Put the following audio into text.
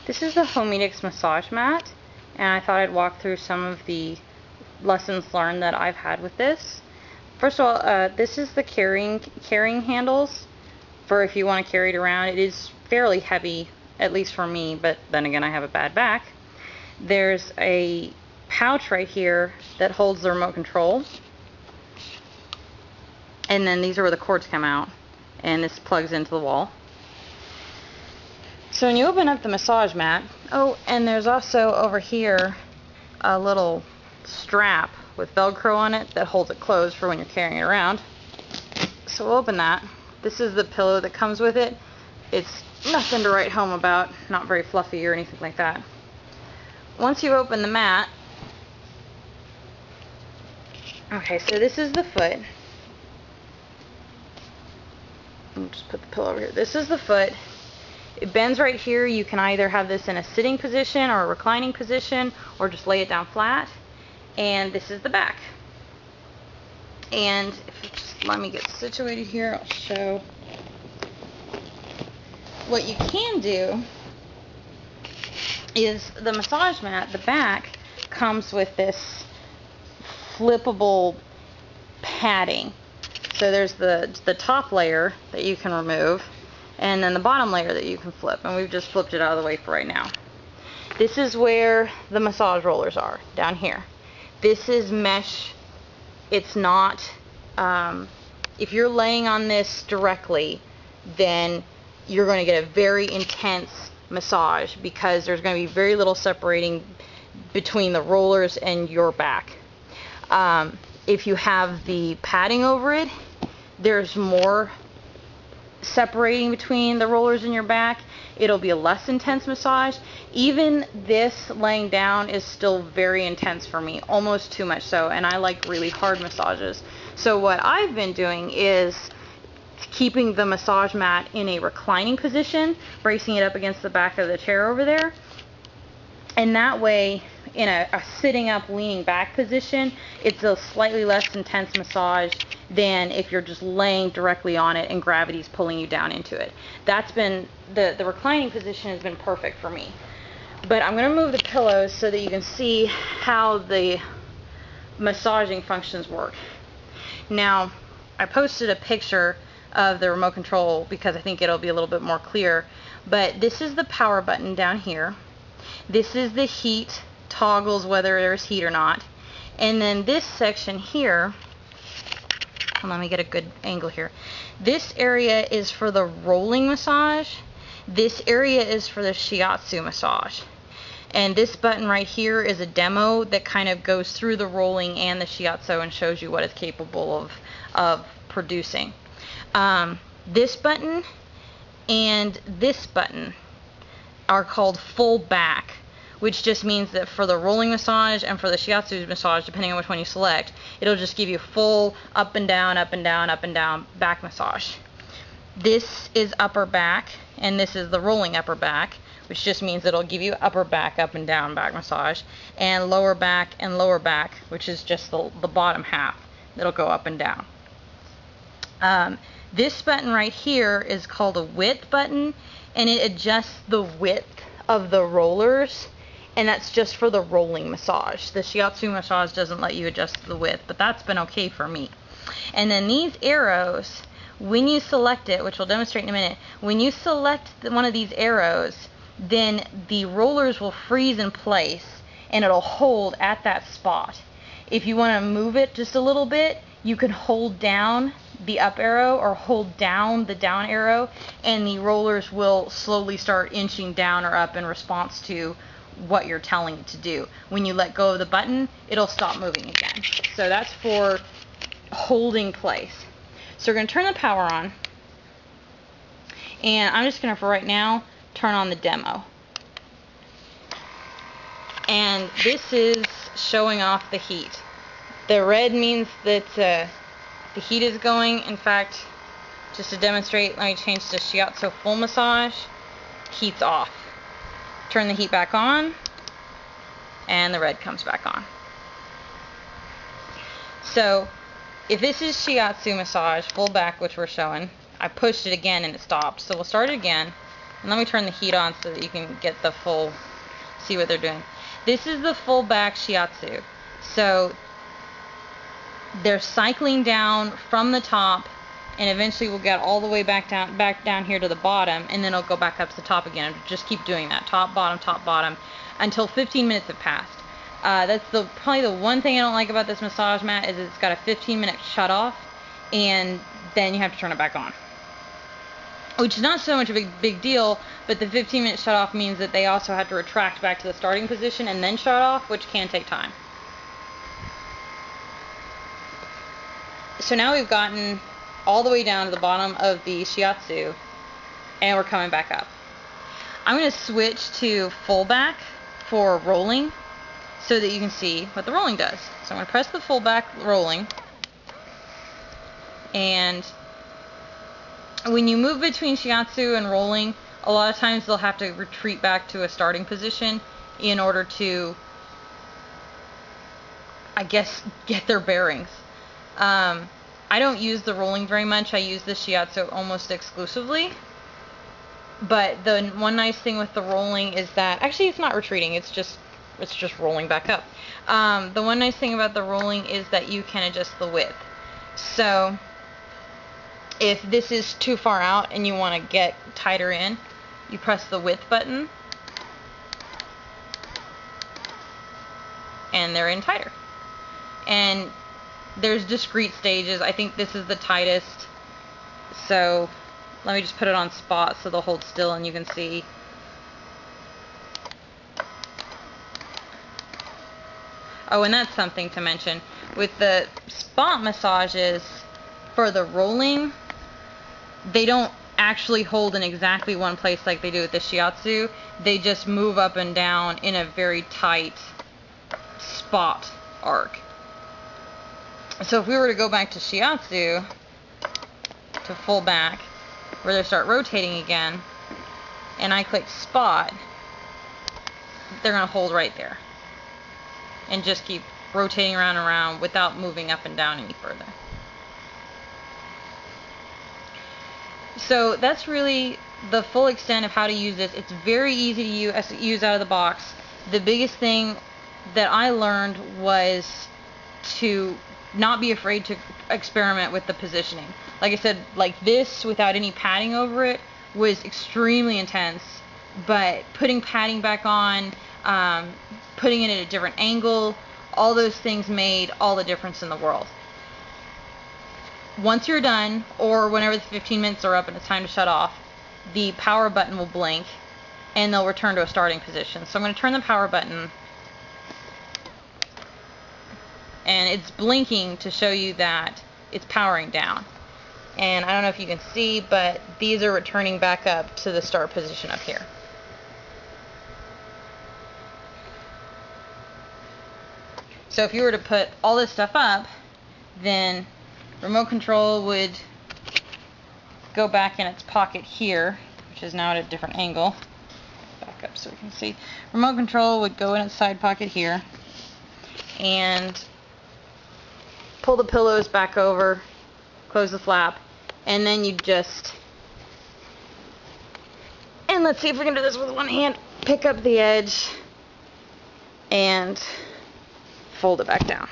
This is the Homedics massage mat, and I thought I'd walk through some of the lessons learned that I've had with this. First of all, this is the carrying handles for if you want to carry it around. It is fairly heavy, at least for me, but then again I have a bad back. There's a pouch right here that holds the remote control, and then these are where the cords come out, and this plugs into the wall. So when you open up the massage mat, oh, and there's also over here a little strap with Velcro on it that holds it closed for when you're carrying it around. So we'll open that. This is the pillow that comes with it. It's nothing to write home about, not very fluffy or anything like that. Once you open the mat, okay, so this is the foot. I'll just put the pillow over here. This is the foot. It bends right here. You can either have this in a sitting position or a reclining position, or just lay it down flat. And this is the back. And if you just let me get situated here, I'll show. What you can do is the massage mat, the back, comes with this flippable padding. So there's the top layer that you can remove, and then the bottom layer that you can flip, and we've just flipped it out of the way for right now. This is where the massage rollers are, down here. This is mesh. It's not, if you're laying on this directly, then you're going to get a very intense massage because there's going to be very little separating between the rollers and your back. If you have the padding over it, there's more separating between the rollers and your back. It'll be a less intense massage. Even this laying down is still very intense for me, almost too much so, and I like really hard massages. So what I've been doing is keeping the massage mat in a reclining position, bracing it up against the back of the chair over there, and that way in a sitting up leaning back position, it's a slightly less intense massage than if you're just laying directly on it and gravity's pulling you down into it. That's been, the reclining position has been perfect for me. But I'm going to move the pillows so that you can see how the massaging functions work. Now, I posted a picture of the remote control because I think it'll be a little bit more clear, but this is the power button down here. This is the heat, toggles whether there's heat or not, and then this section here, let me get a good angle here. This area is for the rolling massage. This area is for the shiatsu massage. And this button right here is a demo that kind of goes through the rolling and the shiatsu and shows you what it's capable of producing. This button and this button are called full back, which just means that for the rolling massage and for the shiatsu massage, depending on which one you select, it'll just give you full up and down, up and down, up and down back massage. This is upper back, and this is the rolling upper back, which just means it'll give you upper back, up and down back massage, and lower back, which is just the bottom half that'll go up and down. This button right here is called a width button, and it adjusts the width of the rollers, and that's just for the rolling massage. The shiatsu massage doesn't let you adjust the width, but that's been okay for me. And then these arrows, when you select it, which we'll demonstrate in a minute, when you select one of these arrows, then the rollers will freeze in place and it'll hold at that spot. If you want to move it just a little bit, you can hold down the up arrow or hold down the down arrow, and the rollers will slowly start inching down or up in response to what you're telling it to do. When you let go of the button, it'll stop moving again. So that's for holding place. So we're going to turn the power on, and I'm just going to, for right now, turn on the demo. And this is showing off the heat. The red means that the heat is going. In fact, just to demonstrate, let me change to shiatsu full massage. Heat's off. Turn the heat back on, and the red comes back on. So if this is shiatsu massage full back, which we're showing, I pushed it again and it stopped. So we'll start it again. And let me turn the heat on so that you can get the full, see what they're doing. This is the full back shiatsu. So they're cycling down from the top, and eventually we'll get all the way back down here to the bottom, and then it'll go back up to the top again. Just keep doing that, top, bottom, until 15 minutes have passed. That's probably the one thing I don't like about this massage mat is it's got a 15-minute shut off, and then you have to turn it back on. Which is not so much a big deal, but the 15-minute shut off means that they also have to retract back to the starting position and then shut off, which can take time. So now we've gotten all the way down to the bottom of the shiatsu, and we're coming back up. I'm going to switch to full back for rolling so that you can see what the rolling does. So I'm going to press the full back rolling, and when you move between shiatsu and rolling, a lot of times they'll have to retreat back to a starting position in order to, I guess, get their bearings. I don't use the rolling very much. I use the shiatsu almost exclusively. But the one nice thing with the rolling is that, actually it's not retreating, it's just rolling back up. The one nice thing about the rolling is that you can adjust the width. So if this is too far out and you want to get tighter in, you press the width button and they're in tighter. And there's discrete stages. I think this is the tightest. So let me just put it on spot so they'll hold still and you can see. Oh, and that's something to mention. With the spot massages for the rolling, they don't actually hold in exactly one place like they do with the shiatsu. They just move up and down in a very tight spot arc. So if we were to go back to shiatsu, to full back, where they start rotating again, and I click spot, they're going to hold right there. And just keep rotating around and around without moving up and down any further. So that's really the full extent of how to use this. It's very easy to use out of the box. The biggest thing that I learned was to not be afraid to experiment with the positioning. Like I said, like this without any padding over it was extremely intense, but putting padding back on, putting it at a different angle, all those things made all the difference in the world. Once you're done, or whenever the 15 minutes are up and it's time to shut off, the power button will blink and they'll return to a starting position. So I'm going to turn the power button, and it's blinking to show you that it's powering down. And I don't know if you can see, but these are returning back up to the start position up here. So if you were to put all this stuff up, then remote control would go back in its pocket here, which is now at a different angle. Back up so we can see. Remote control would go in its side pocket here, and pull the pillows back over, close the flap, and then you just, and let's see if we can do this with one hand, pick up the edge and fold it back down.